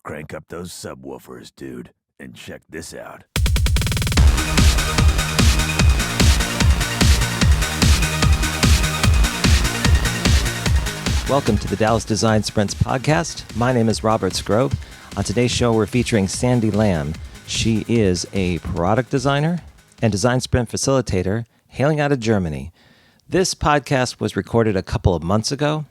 Crank up those subwoofers, dude, and check this out. Welcome to the Dallas Design Sprints podcast. My name is Robert Scrobe. On today's show, we're featuring Sandy Lam. She is a product designer and design sprint facilitator hailing out of Germany. This podcast was recorded a couple of months ago.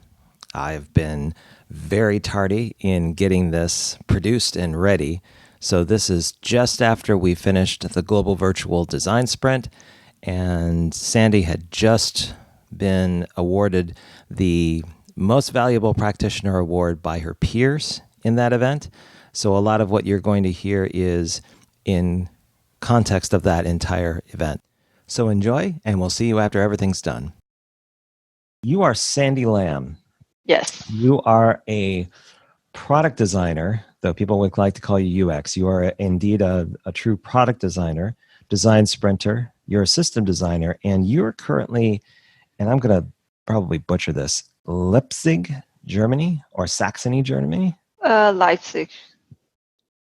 I've been very tardy in getting this produced and ready. So this is just after we finished the Global Virtual Design Sprint, and Sandy had just been awarded the Most Valuable Practitioner Award by her peers in that event. So a lot of what you're going to hear is in context of that entire event. So enjoy, and we'll see you after everything's done. You are Sandy Lam. Yes. You are a product designer, though people would like to call you UX. You are indeed a true product designer, design sprinter. You're a system designer, and you're currently, and I'm going to probably butcher this, Leipzig, Germany, or Saxony, Germany? Leipzig.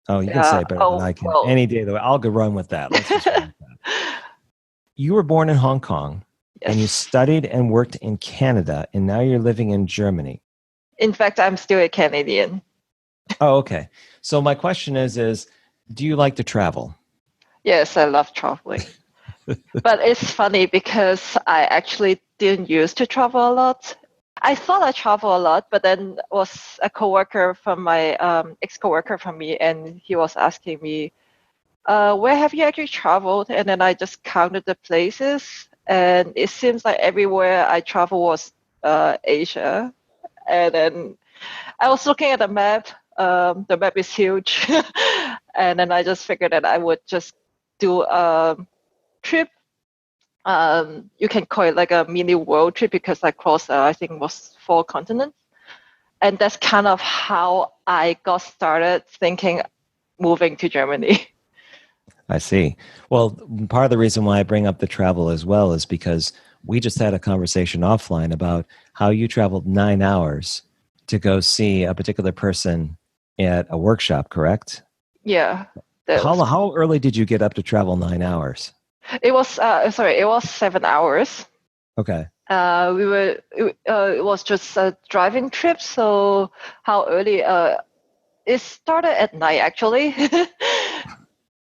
Oh, you can say it better than I can. Well. Any day of the way. I'll go run with that. Let's just run with that. You were born in Hong Kong. Yes. And you studied and worked in Canada, and now you're living in Germany. In fact, I'm still a Canadian. Oh, okay. So my question is do you like to travel? Yes, I love traveling. But it's funny because I actually didn't used to travel a lot. I thought I travel a lot, but then was a coworker from my ex-coworker from me, and he was asking me, where have you actually traveled? And then I just counted the places. And it seems like everywhere I travel was Asia. And then I was looking at the map. The map is huge. And then I just figured that I would just do a trip. You can call it like a mini world trip because I crossed, I think it was 4 continents. And that's kind of how I got started thinking moving to Germany. I see. Well, part of the reason why I bring up the travel as well is because we just had a conversation offline about how you traveled 9 hours to go see a particular person at a workshop, correct? Yeah. How early did you get up to travel 9 hours? It was it was 7 hours. Okay. It was just a driving trip. So how early? It started at night actually.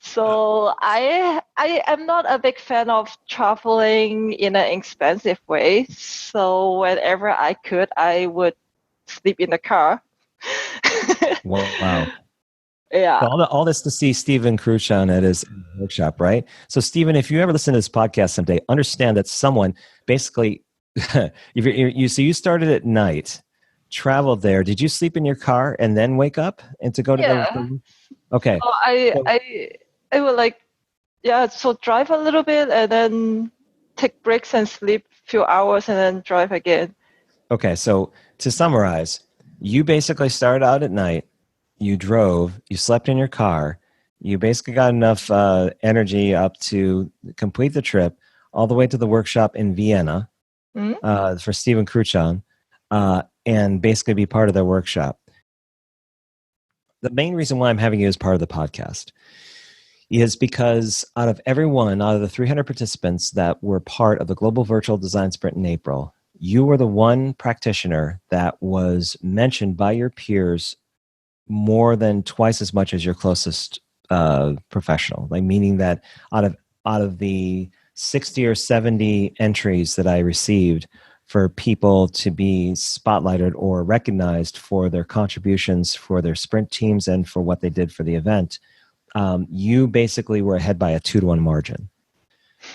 So I am not a big fan of traveling in an expensive way. So whenever I could, I would sleep in the car. Wow. Yeah. So all this to see Stephen Cruchon at his workshop, right? So Stephen, if you ever listen to this podcast someday, understand that someone basically, you started at night, traveled there. Did you sleep in your car and then wake up and to go to the? Okay. So I would so drive a little bit and then take breaks and sleep a few hours and then drive again. Okay, so to summarize, you basically started out at night, you drove, you slept in your car, you basically got enough energy up to complete the trip all the way to the workshop in Vienna for Stephen Cruchon and basically be part of their workshop. The main reason why I'm having you as part of the podcast is because out of the 300 participants that were part of the Global Virtual Design Sprint in April, you were the one practitioner that was mentioned by your peers more than twice as much as your closest professional. Like meaning that out of the 60 or 70 entries that I received for people to be spotlighted or recognized for their contributions for their sprint teams and for what they did for the event, you basically were ahead by a 2-to-1 margin,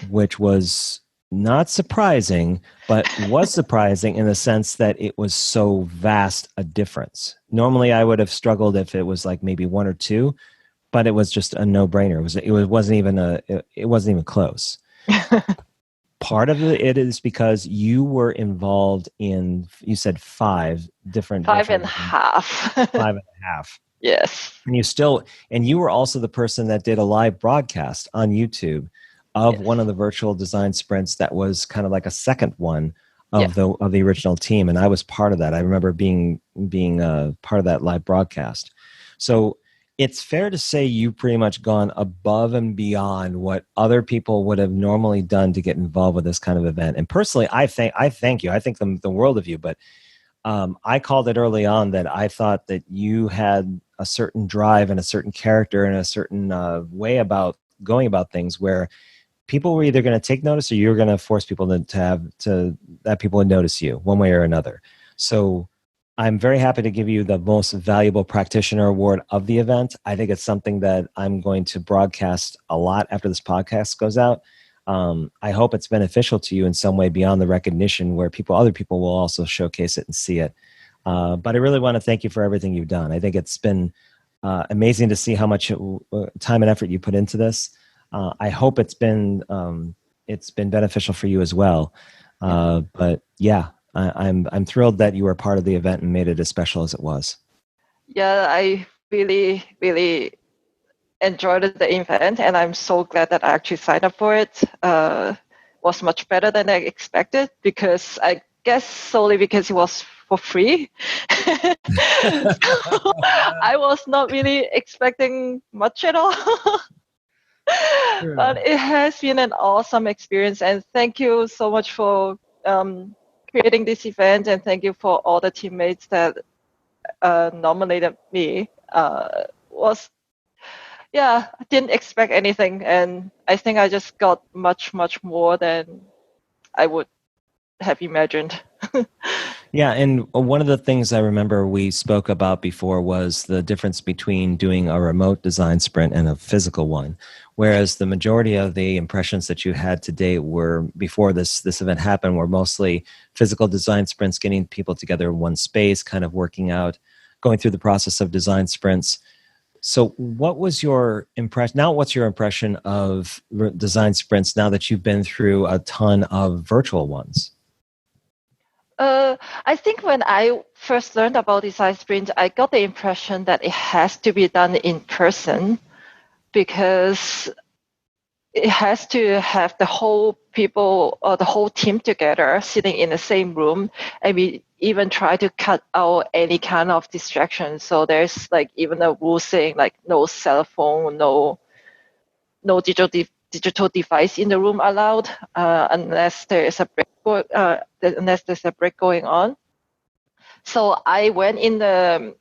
which was not surprising, but was surprising in the sense that it was so vast a difference. Normally, I would have struggled if it was like maybe 1 or 2, but it was just a no-brainer. It wasn't even close. Part of it is because you were involved in, you said 5 different. 5.5. 5.5. Yes. And you were also the person that did a live broadcast on YouTube of one of the virtual design sprints that was kind of like a second one of the original team, and I was part of that. I remember being part of that live broadcast. So it's fair to say you've pretty much gone above and beyond what other people would have normally done to get involved with this kind of event. And personally, I thank you. I think the world of you. But I called it early on that I thought that you had a certain drive and a certain character and a certain way about going about things where people were either going to take notice or you were going to force people that people would notice you one way or another. So I'm very happy to give you the most valuable practitioner award of the event. I think it's something that I'm going to broadcast a lot after this podcast goes out. I hope it's beneficial to you in some way beyond the recognition where other people will also showcase it and see it. But I really want to thank you for everything you've done. I think it's been amazing to see how much time and effort you put into this. I hope it's been beneficial for you as well. But yeah, I'm thrilled that you were part of the event and made it as special as it was. Yeah, I really, really enjoyed the event, and I'm so glad that I actually signed up for it. Was much better than I expected because I guess solely because it was for free. So I was not really expecting much at all. But it has been an awesome experience, and thank you so much for creating this event, and thank you for all the teammates that nominated me. I didn't expect anything, and I think I just got much more than I would have imagined. Yeah, and one of the things I remember we spoke about before was the difference between doing a remote design sprint and a physical one. Whereas the majority of the impressions that you had to date were before this event happened were mostly physical design sprints, getting people together in one space, kind of working out, going through the process of design sprints. So what was your impression? Now, what's your impression of design sprints now that you've been through a ton of virtual ones? I think when I first learned about design sprint, I got the impression that it has to be done in person because it has to have the whole people or the whole team together sitting in the same room, and we even try to cut out any kind of distraction. So there's like even a rule saying like no cell phone, no digital device in the room allowed unless there is a break unless there's a break going on. So I went in the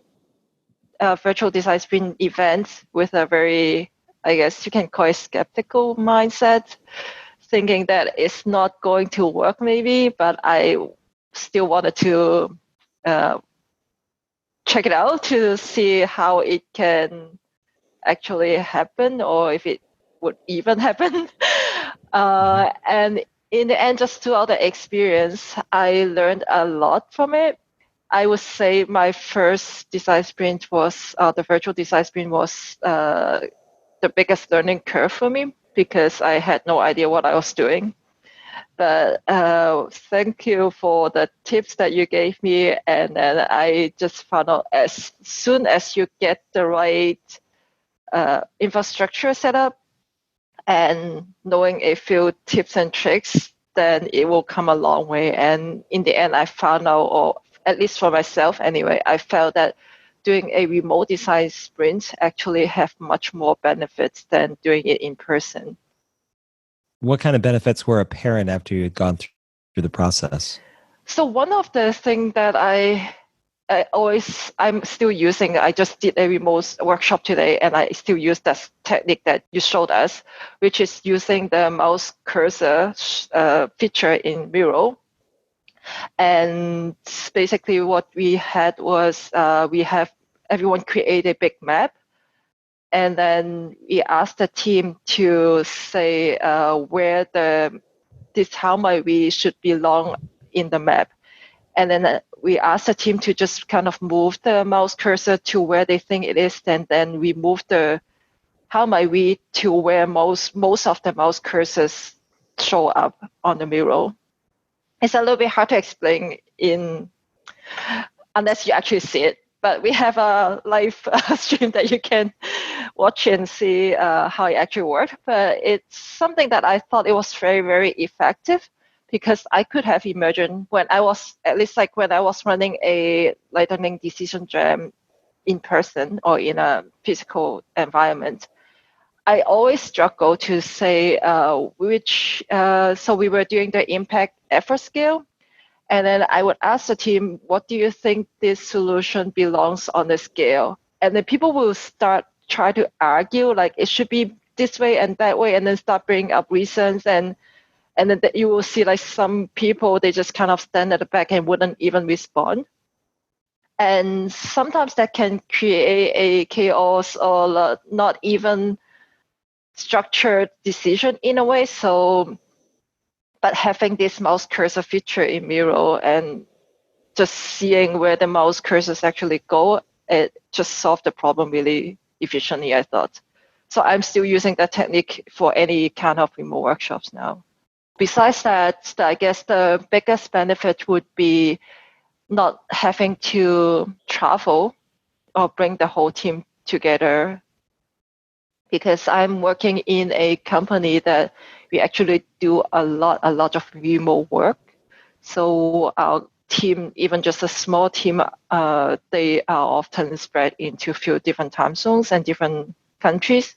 virtual design sprint event with a very, I guess you can call it skeptical mindset, thinking that it's not going to work maybe, but I still wanted to check it out to see how it can actually happen or if it would even happen. And in the end, just throughout the experience, I learned a lot from it. I would say my first design sprint was, the virtual design sprint was the biggest learning curve for me because I had no idea what I was doing. But thank you for the tips that you gave me. And then I just found out as soon as you get the right infrastructure set up and knowing a few tips and tricks, then it will come a long way. And in the end, I found out, or at least for myself anyway, I felt that doing a remote design sprint actually have much more benefits than doing it in person. What kind of benefits were apparent after you had gone through the process? So one of the things that I'm still using, I just did a remote workshop today, and I still use that technique that you showed us, which is using the mouse cursor feature in Miro. And basically what we had was we have everyone create a big map, and then we asked the team to say where how might we should belong in the map. And then we asked the team to just kind of move the mouse cursor to where they think it is, and then we move how might we to where most of the mouse cursors show up on the Miro. It's a little bit hard to explain unless you actually see it. But we have a live stream that you can watch and see how it actually worked. But it's something that I thought it was very, very effective because I could have imagined when I was running a Lightning Decision Jam in person or in a physical environment, I always struggle to say which. So we were doing the impact effort scale, and then I would ask the team, "What do you think this solution belongs on the scale?" And then people will try to argue like it should be this way and that way, and then start bringing up reasons, and then you will see like some people, they just kind of stand at the back and wouldn't even respond. And sometimes that can create a chaos or not even structured decision in a way. So, but having this mouse cursor feature in Miro and just seeing where the mouse cursors actually go, it just solved the problem really efficiently, I thought. So I'm still using that technique for any kind of remote workshops now. Besides that, I guess the biggest benefit would be not having to travel or bring the whole team together, because I'm working in a company that we actually do a lot of remote work. So our team, even just a small team, they are often spread into a few different time zones and different countries.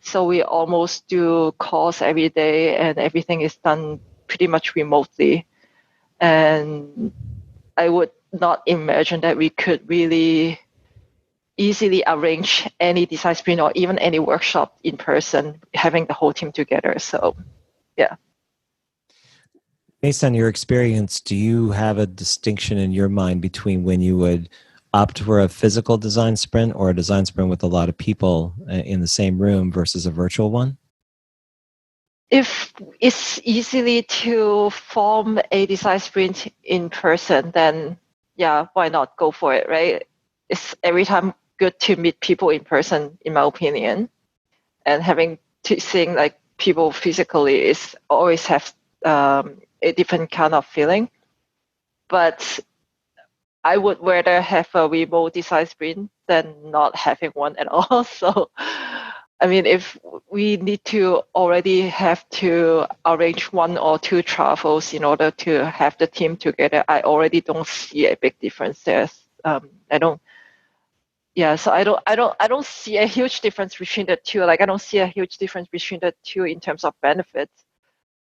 So we almost do calls every day, and everything is done pretty much remotely. And I would not imagine that we could really easily arrange any design sprint or even any workshop in person, having the whole team together. So, yeah. Based on your experience, do you have a distinction in your mind between when you would opt for a physical design sprint or a design sprint with a lot of people in the same room versus a virtual one? If it's easily to form a design sprint in person, then yeah, why not go for it, right? It's every time good to meet people in person, in my opinion. And having to seeing like people physically is always have a different kind of feeling. But I would rather have a remote design sprint than not having one at all. So, I mean, if we need to already have to arrange 1 or 2 travels in order to have the team together, I already don't see a big difference there. I don't. Yeah, so I don't see a huge difference between the two. Like I don't see a huge difference between the two in terms of benefits.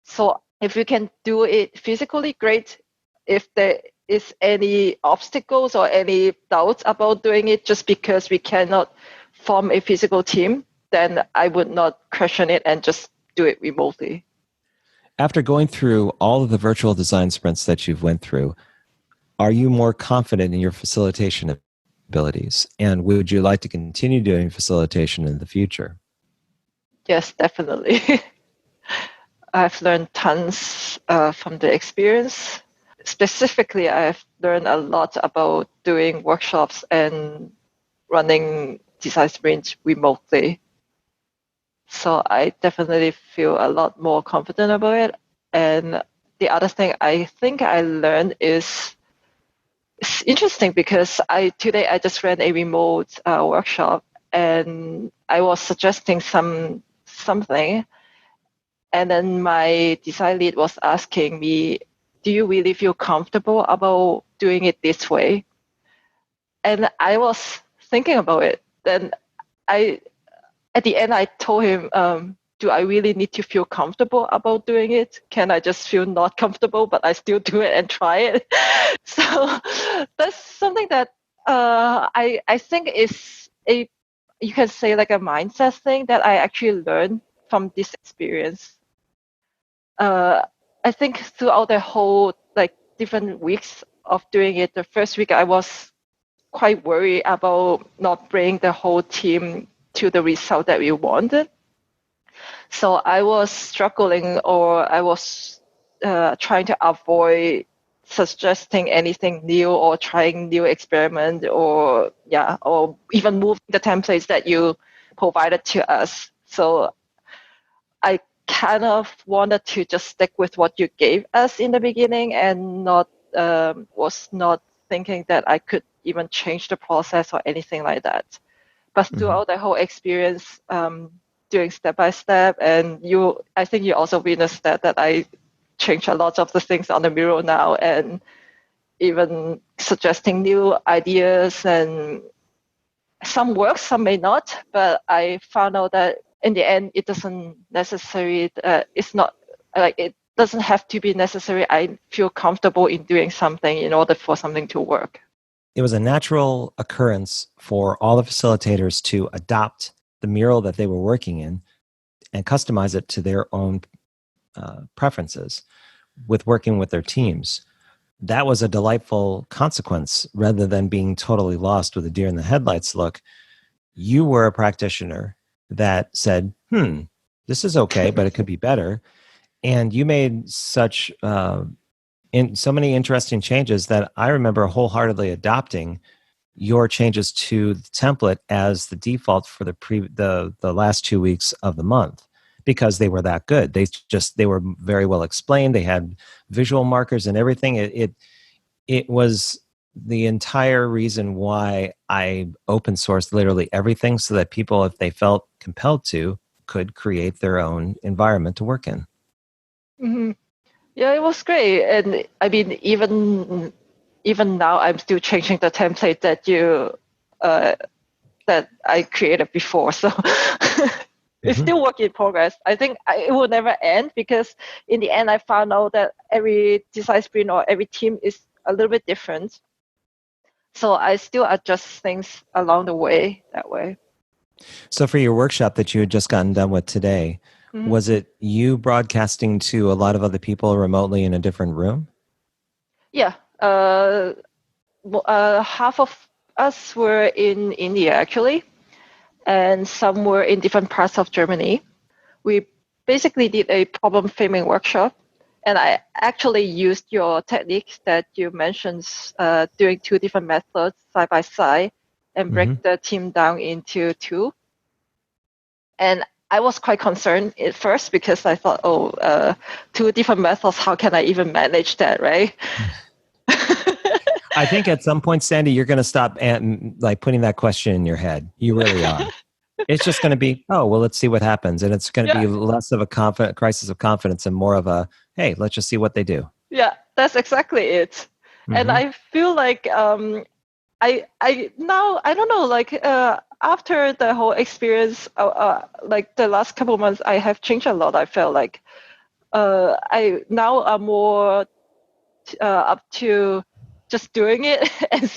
So if you can do it physically, great. If there is any obstacles or any doubts about doing it just because we cannot form a physical team, then I would not question it and just do it remotely. After going through all of the virtual design sprints that you've went through, are you more confident in your facilitation abilities? And would you like to continue doing facilitation in the future? Yes, definitely. I've learned tons from the experience. Specifically, I've learned a lot about doing workshops and running design sprints remotely. So I definitely feel a lot more confident about it. And the other thing I think I learned is it's interesting because today I just ran a remote workshop, and I was suggesting something, and then my design lead was asking me, "Do you really feel comfortable about doing it this way?" And I was thinking about it. Then at the end, I told him, "Do I really need to feel comfortable about doing it? Can I just feel not comfortable, but I still do it and try it?" So that's something that I think is you can say like a mindset thing that I actually learned from this experience. I think throughout the whole like different weeks of doing it, the first week I was quite worried about not bringing the whole team to the result that we wanted. So I was struggling, or I was trying to avoid suggesting anything new or trying new experiment, or even moving the templates that you provided to us. So I kind of wanted to just stick with what you gave us in the beginning, and was not thinking that I could even change the process or anything like that. But throughout the whole experience, doing step by step, and I think you also witnessed that I changed a lot of the things on the Miro now, and even suggesting new ideas, and some works, some may not, but I found out that in the end, it doesn't necessarily, it's not like it doesn't have to be necessary. I feel comfortable in doing something in order for something to work. It was a natural occurrence for all the facilitators to adopt the mural that they were working in and customize it to their own preferences with working with their teams. That was a delightful consequence rather than being totally lost with a deer in the headlights look. You were a practitioner that said, this is okay, but it could be better. And you made such so many interesting changes that I remember wholeheartedly adopting your changes to the template as the default for the last 2 weeks of the month, because they were that good. They were very well explained. They had visual markers and everything. It was the entire reason why I open sourced literally everything, so that people, if they felt compelled to, could create their own environment to work in. Mm-hmm. Yeah, it was great. And I mean, even now, I'm still changing the template that that I created before. So it's still work in progress. I think it will never end, because in the end, I found out that every design sprint or every team is a little bit different. So I still adjust things along the way that way. So for your workshop that you had just gotten done with today, was it you broadcasting to a lot of other people remotely in a different room? Yeah. Half of us were in India, actually, and some were in different parts of Germany. We basically did a problem framing workshop, and I actually used your techniques that you mentioned, doing two different methods side by side and break the team down into two. And I was quite concerned at first, because I thought, two different methods, how can I even manage that, right? I think at some point, Sandy, you're going to stop putting that question in your head. You really are. It's just going to be, let's see what happens. And it's going to be less of a crisis of confidence and more of a, hey, let's just see what they do. Yeah, that's exactly it. And I feel like I now, I don't know, like after the whole experience, like the last couple of months, I have changed a lot. I felt like I now am more up to just doing it and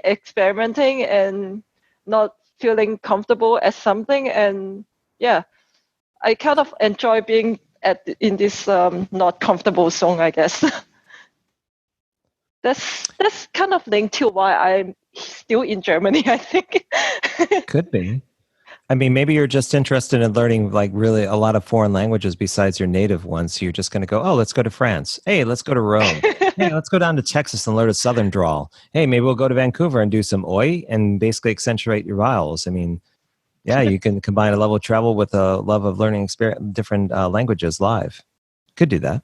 experimenting and not feeling comfortable at something. And yeah, I kind of enjoy being in this not comfortable zone, I guess. That's kind of linked to why I'm still in Germany, I think. Could be. I mean, maybe you're just interested in learning like really a lot of foreign languages besides your native ones. So you're just going to go, let's go to France. Hey, let's go to Rome. Hey, let's go down to Texas and learn a Southern drawl. Hey, maybe we'll go to Vancouver and do some oi and basically accentuate your vowels. I mean, yeah, you can combine a love of travel with a love of learning different languages live. Could do that.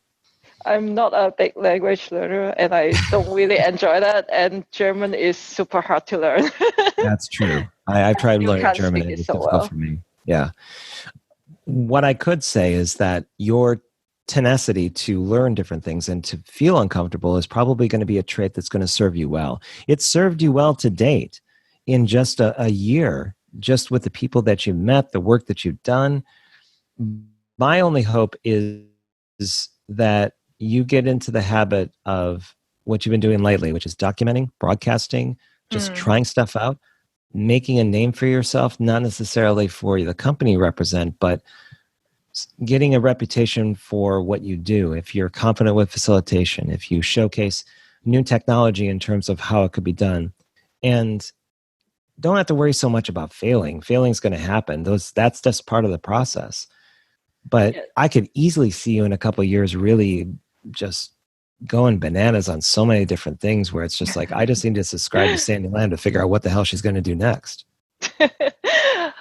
I'm not a big language learner, and I don't really enjoy that. And German is super hard to learn. That's true. I've tried learning German, and it's difficult for me. Yeah. What I could say is that your tenacity to learn different things and to feel uncomfortable is probably going to be a trait that's going to serve you well. It served you well to date in just a year, just with the people that you met, the work that you've done. My only hope is that you get into the habit of what you've been doing lately, which is documenting, broadcasting, just trying stuff out, making a name for yourself, not necessarily for the company you represent, but getting a reputation for what you do. If you're confident with facilitation, if you showcase new technology in terms of how it could be done, and don't have to worry so much about failing. Failing's going to happen. That's just part of the process. But I could easily see you in a couple of years really just going bananas on so many different things where it's just like, I just need to subscribe to Sandy Lam to figure out what the hell she's going to do next.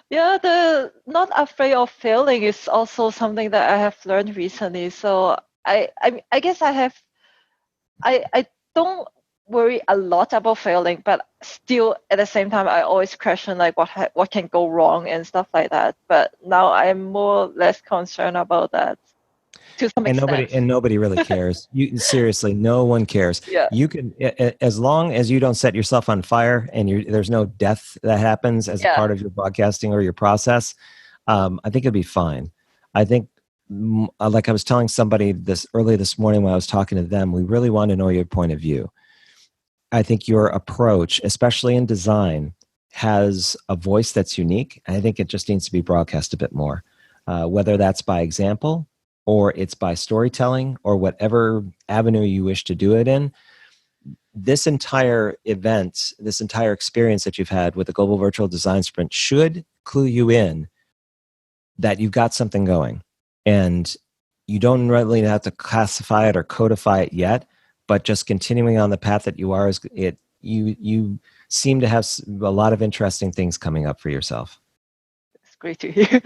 Yeah, the not afraid of failing is also something that I have learned recently. So I guess I don't worry a lot about failing, but still at the same time I always question like what can go wrong and stuff like that. But now I'm more or less concerned about that. to some And extent. nobody really cares. You seriously, no one cares. Yeah. You can, as long as you don't set yourself on fire and there's no death that happens as a Yeah. part of your broadcasting or your process. I think it'd be fine. I think, like I was telling somebody early this morning when I was talking to them, we really want to know your point of view. I think your approach, especially in design, has a voice that's unique. I think it just needs to be broadcast a bit more, whether that's by example or it's by storytelling or whatever avenue you wish to do it in. This entire event, this entire experience that you've had with the Global Virtual Design Sprint should clue you in that you've got something going. And you don't really have to classify it or codify it yet, but just continuing on the path that you are, you seem to have a lot of interesting things coming up for yourself. It's great to hear.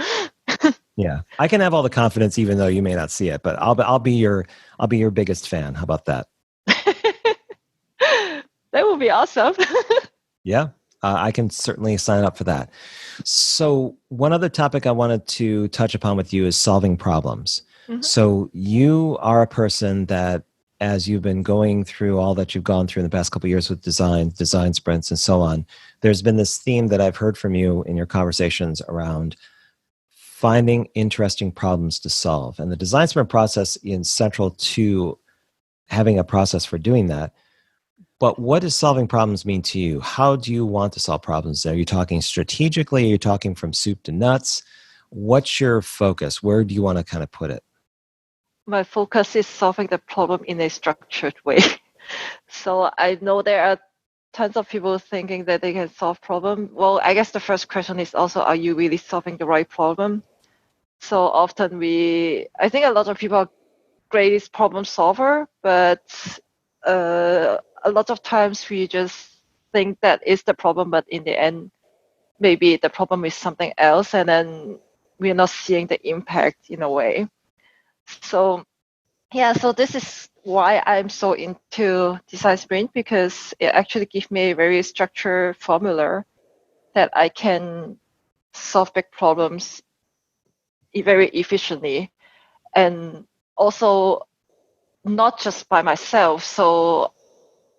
Yeah, I can have all the confidence, even though you may not see it. But I'll be your biggest fan. How about that? That would be awesome. Yeah, I can certainly sign up for that. So one other topic I wanted to touch upon with you is solving problems. Mm-hmm. So you are a person that, as you've been going through all that you've gone through in the past couple of years with design sprints and so on, there's been this theme that I've heard from you in your conversations around finding interesting problems to solve. And the design sprint process is central to having a process for doing that. But what does solving problems mean to you? How do you want to solve problems? Are you talking strategically? Are you talking from soup to nuts? What's your focus? Where do you want to kind of put it? My focus is solving the problem in a structured way. So I know there are tons of people thinking that they can solve problem. Well, I guess the first question is also, are you really solving the right problem? So often I think a lot of people are greatest problem solver, but a lot of times we just think that is the problem, but in the end, maybe the problem is something else, and then we're not seeing the impact in a way. So yeah, so this is why I'm so into Design Sprint, because it actually gives me a very structured formula that I can solve big problems very efficiently, and also not just by myself. So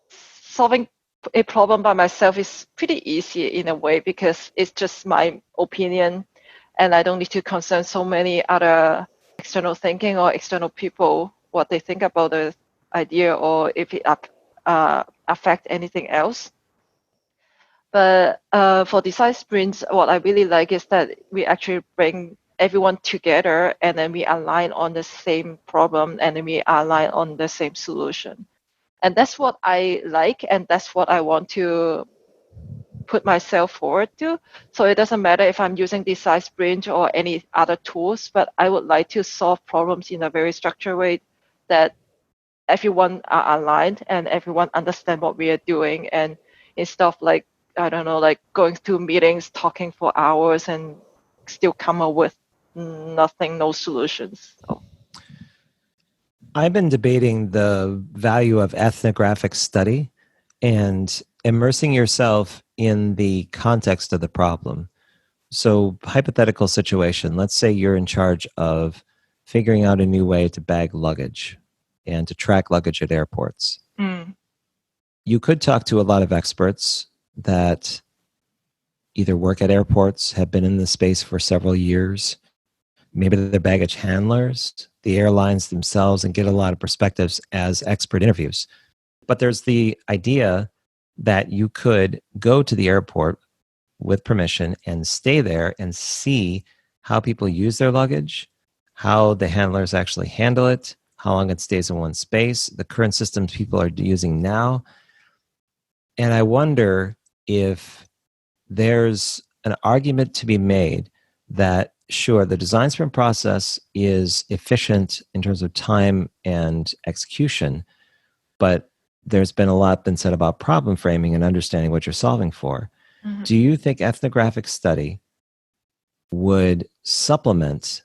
solving a problem by myself is pretty easy in a way, because it's just my opinion and I don't need to concern so many other external thinking or external people, what they think about the idea or if it affect anything else. But for design sprints, what I really like is that we actually bring everyone together and then we align on the same problem and then we align on the same solution. And that's what I like, and that's what I want to put myself forward to. So it doesn't matter if I'm using Design Sprint or any other tools, but I would like to solve problems in a very structured way that everyone are aligned and everyone understand what we are doing. And instead of like, I don't know, like going to meetings, talking for hours and still come up with nothing, no solutions. So. I've been debating the value of ethnographic study and immersing yourself in the context of the problem. So, hypothetical situation, let's say you're in charge of figuring out a new way to bag luggage and to track luggage at airports. Mm. You could talk to a lot of experts that either work at airports, have been in the space for several years, maybe they're baggage handlers, the airlines themselves, and get a lot of perspectives as expert interviews. But there's the idea that you could go to the airport with permission and stay there and see how people use their luggage, how the handlers actually handle it, how long it stays in one space, the current systems people are using now. And I wonder if there's an argument to be made that, sure, the design sprint process is efficient in terms of time and execution, but there's been a lot been said about problem framing and understanding what you're solving for. Mm-hmm. Do you think ethnographic study would supplement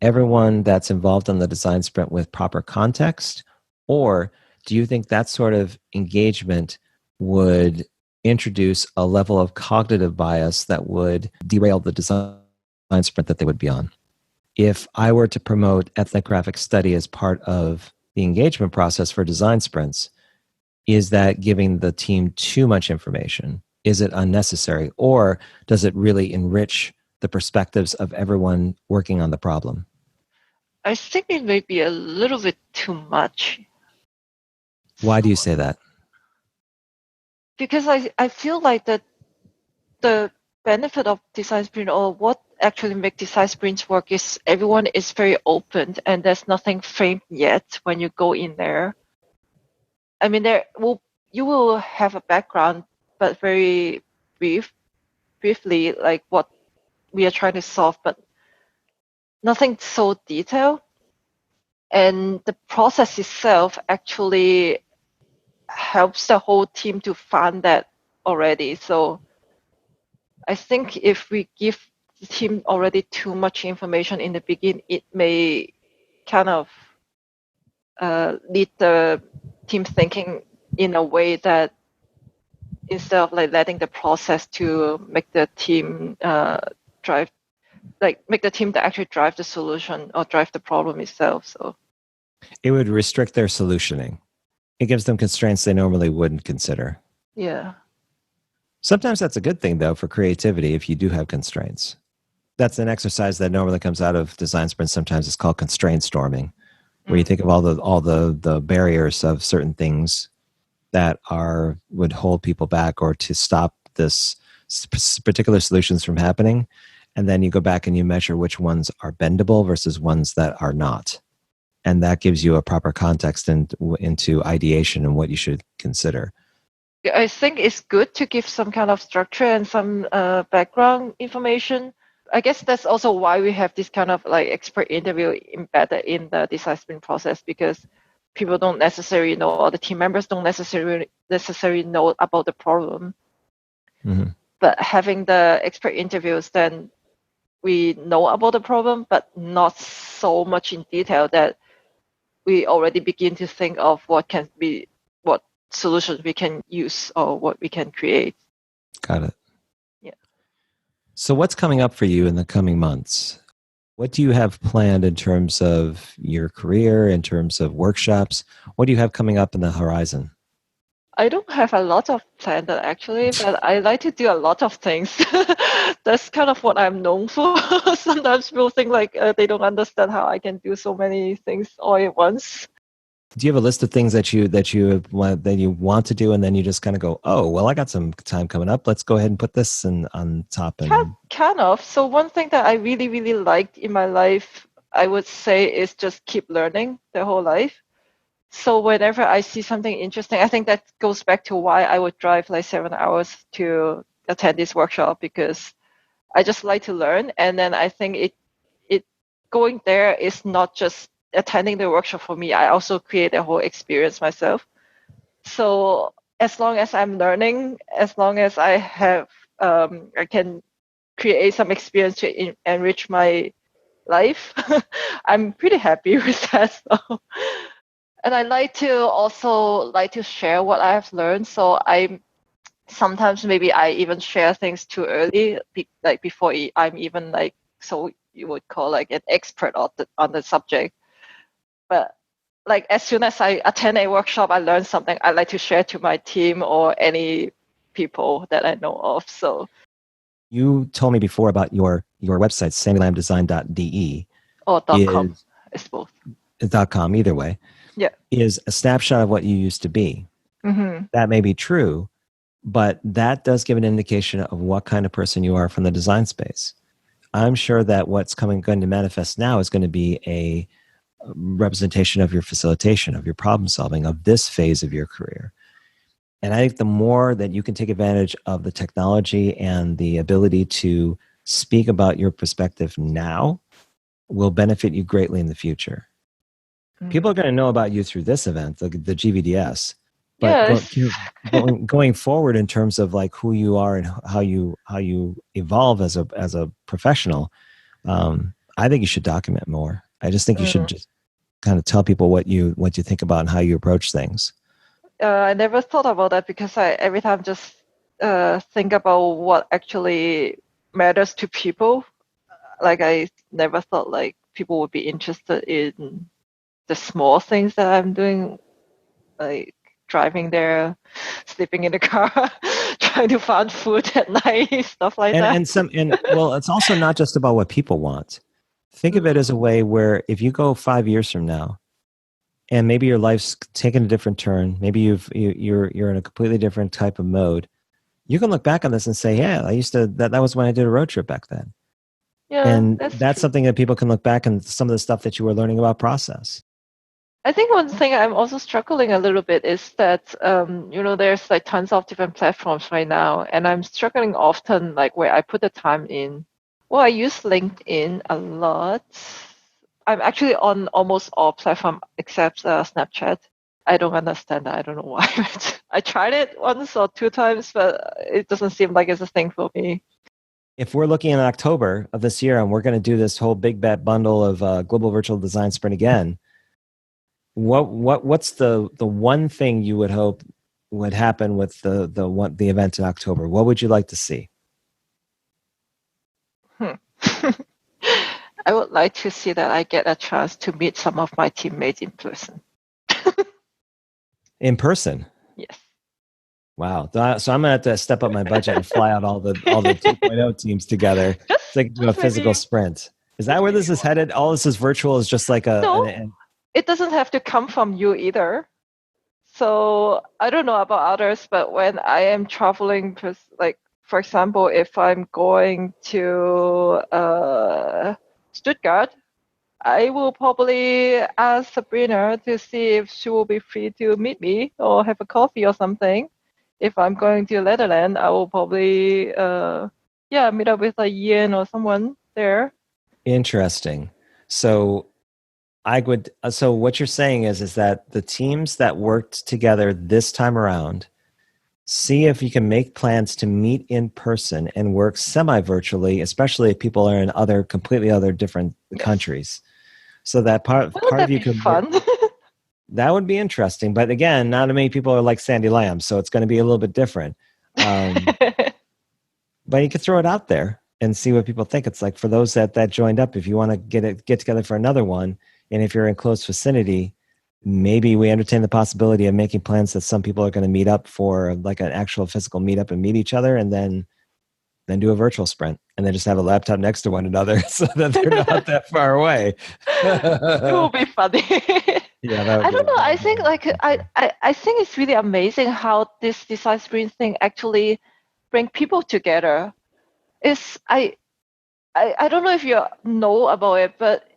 everyone that's involved on the design sprint with proper context? Or do you think that sort of engagement would introduce a level of cognitive bias that would derail the design sprint that they would be on? if I were to promote ethnographic study as part of the engagement process for design sprints, is that giving the team too much information? Is it unnecessary? Or does it really enrich the perspectives of everyone working on the problem? I think it may be a little bit too much. Why do you say that? Because I feel like that the benefit of design sprint, or what actually makes design sprints work, is everyone is very open and there's nothing framed yet when you go in there. I mean, you will have a background, but very briefly, like what we are trying to solve, but nothing so detailed. And the process itself actually helps the whole team to find that already. So I think if we give the team already too much information in the beginning, it may kind of lead the team thinking in a way that instead of like letting the process to make the team drive, like make the team to actually drive the solution or drive the problem itself. So It would restrict their solutioning. It gives them constraints they normally wouldn't consider. yeah. Sometimes that's a good thing, though, for creativity if you do have constraints. That's an exercise that normally comes out of design sprints. Sometimes it's called constraint storming, where you think of all the barriers of certain things that would hold people back or to stop this particular solutions from happening. And then you go back and you measure which ones are bendable versus ones that are not. And that gives you a proper context into ideation and what you should consider. I think it's good to give some kind of structure and some background information. I guess that's also why we have this kind of like expert interview embedded in the design sprint process, because people don't necessarily know, or the team members don't necessarily know about the problem. Mm-hmm. But having the expert interviews, then we know about the problem, but not so much in detail that we already begin to think of what solutions we can use or what we can create. Got it. Yeah. So what's coming up for you in the coming months? What do you have planned in terms of your career, in terms of workshops? What do you have coming up in the horizon? I don't have a lot of planned actually, but I like to do a lot of things. That's kind of what I'm known for. Sometimes people think like they don't understand how I can do so many things all at once. Do you have a list of things that you want to do, and then you just kind of go, oh, well, I got some time coming up. Let's go ahead and put this on top. And Kind of. So one thing that I really, really liked in my life, I would say, is just keep learning the whole life. So whenever I see something interesting, I think that goes back to why I would drive like 7 hours to attend this workshop, because I just like to learn. And then I think it going there is not just attending the workshop for me. I also create a whole experience myself. So as long as I'm learning, as long as I have, I can create some experience to enrich my life, I'm pretty happy with that. So. And I also like to share what I have learned. So sometimes maybe I even share things too early, like before I'm even like, so you would call like an expert on the subject. But like as soon as I attend a workshop, I learn something, I like to share to my team or any people that I know of. So you told me before about your website, sandylamdesign.de. or .com, it's both. .com, either way. Yeah. Is a snapshot of what you used to be. Mm-hmm. That may be true, but that does give an indication of what kind of person you are from the design space. I'm sure that what's going to manifest now is going to be a representation of your facilitation, of your problem solving, of this phase of your career. And I think the more that you can take advantage of the technology and the ability to speak about your perspective now will benefit you greatly in the future. People are going to know about you through this event, the GVDS. But going forward in terms of like who you are and how you evolve as a professional, I think you should document more. I just think you should just kind of tell people what you think about and how you approach things. I never thought about that, because I every time just think about what actually matters to people. Like I never thought like people would be interested in the small things that I'm doing, like driving there, sleeping in the car, trying to find food at night, stuff like that. And well, it's also not just about what people want. Think of it as a way where if you go 5 years from now, and maybe your life's taken a different turn, maybe you're in a completely different type of mode, you can look back on this and say, yeah, I used to, that was when I did a road trip back then. Yeah, and that's that's true. something that people can look back and some of the stuff that you were learning about process. I think one thing I'm also struggling a little bit is that, there's like tons of different platforms right now, and I'm struggling often, like where I put the time in. Well, I use LinkedIn a lot. I'm actually on almost all platforms except Snapchat. I don't understand that. I don't know why. I tried it once or 2 times, but it doesn't seem like it's a thing for me. If we're looking in October of this year and we're going to do this whole big bet bundle of Global Virtual Design Sprint again, what's the one thing you would hope would happen with the event in October? What would you like to see? I would like to see that I get a chance to meet some of my teammates in person. In person? Yes. Wow. So I'm gonna have to step up my budget and fly out all the 2.0 teams together so I can do a physical sprint. Is that where this is headed? All this is virtual is just like it doesn't have to come from you either. So I don't know about others, but when I am traveling, like for example, if I'm going to Stuttgart, I will probably ask Sabrina to see if she will be free to meet me or have a coffee or something. If I'm going to Netherlands, I will probably meet up with Ian or someone there. Interesting. So what you're saying is that the teams that worked together this time around, see if you can make plans to meet in person and work semi-virtually, especially if people are in completely other different countries. So that part of you could fun. That would be interesting. But again, not many people are like Sandy Lam, so it's going to be a little bit different. But you can throw it out there and see what people think. It's like for those that joined up, if you want to get together for another one, and if you're in close vicinity, maybe we entertain the possibility of making plans that some people are going to meet up for like an actual physical meetup and meet each other, and then do a virtual sprint, and then just have a laptop next to one another so that they're not that far away. It will be funny. Yeah, I don't know. I think I think it's really amazing how this design sprint thing actually bring people together. I don't know if you know about it, but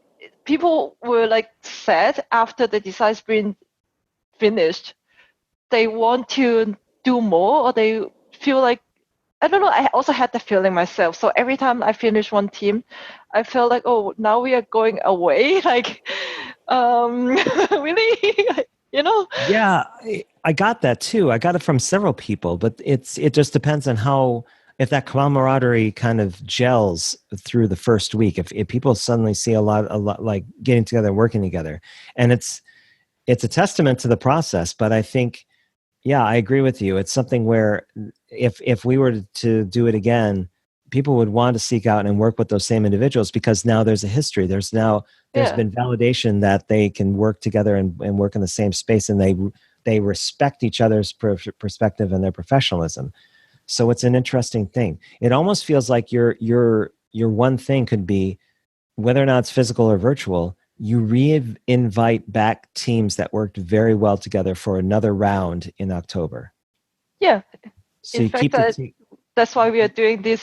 people were like sad after the design sprint finished. They want to do more, or they feel like, I don't know. I also had the feeling myself. So every time I finish one team, I felt like, oh, now we are going away. Like, really, Yeah, I got that too. I got it from several people, but it just depends on if that camaraderie kind of gels through the first week. If people suddenly see a lot like getting together, working together, and it's a testament to the process. But I think, yeah, I agree with you. It's something where if we were to do it again, people would want to seek out and work with those same individuals because now there's a history. There's been validation that they can work together and work in the same space, and they respect each other's perspective and their professionalism. So it's an interesting thing. It almost feels like your one thing could be, whether or not it's physical or virtual, you re-invite back teams that worked very well together for another round in October. Yeah. So in fact, that's why we are doing this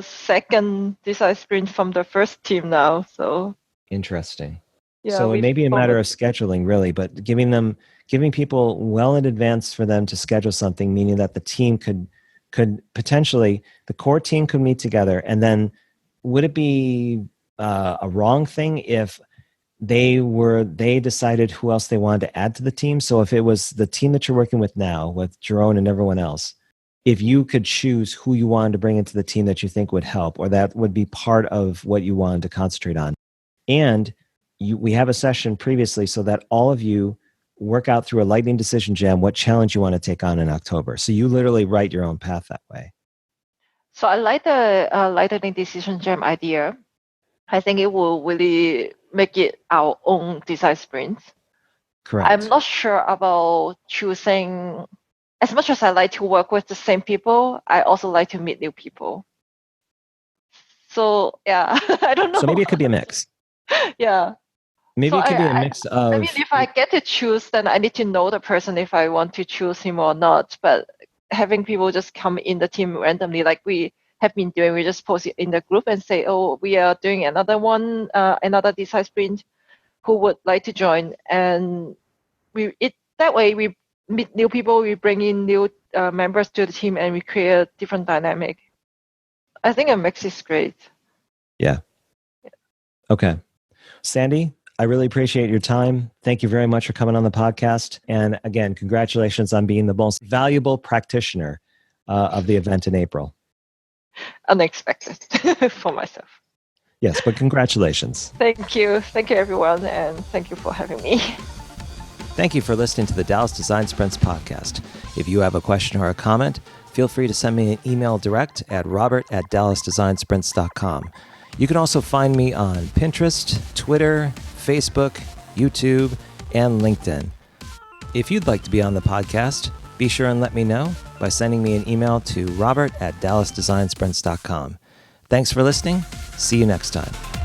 second design sprint from the first team now. So interesting. Yeah, so it may be a matter of scheduling, really, but giving people well in advance for them to schedule something, meaning that the team could potentially, the core team could meet together, and then would it be a wrong thing if they decided who else they wanted to add to the team? So if it was the team that you're working with now, with Jerome and everyone else, if you could choose who you wanted to bring into the team that you think would help, or that would be part of what you wanted to concentrate on, and we have a session previously so that all of you work out through a lightning decision jam what challenge you want to take on in October. So you literally write your own path that way. So I like the lightning decision jam idea. I think it will really make it our own design sprint. Correct. I'm not sure about choosing. As much as I like to work with the same people, I also like to meet new people. So yeah, I don't know. So maybe it could be a mix. Yeah. Maybe So it could be a mix of. I mean, if I get to choose, then I need to know the person if I want to choose him or not. But having people just come in the team randomly, like we have been doing, we just post it in the group and say, oh, we are doing another one, another design sprint. Who would like to join? And that way we meet new people, we bring in new members to the team, and we create a different dynamic. I think a mix is great. Yeah. Okay. Sandy, I really appreciate your time. Thank you very much for coming on the podcast. And again, congratulations on being the most valuable practitioner of the event in April. Unexpected for myself. Yes, but congratulations. Thank you. Thank you, everyone. And thank you for having me. Thank you for listening to the Dallas Design Sprints podcast. If you have a question or a comment, feel free to send me an email direct at robert@dallasdesignsprints.com. You can also find me on Pinterest, Twitter, Facebook, YouTube, and LinkedIn. If you'd like to be on the podcast, be sure and let me know by sending me an email to robert@dallasdesignsprints.com. Thanks for listening. See you next time.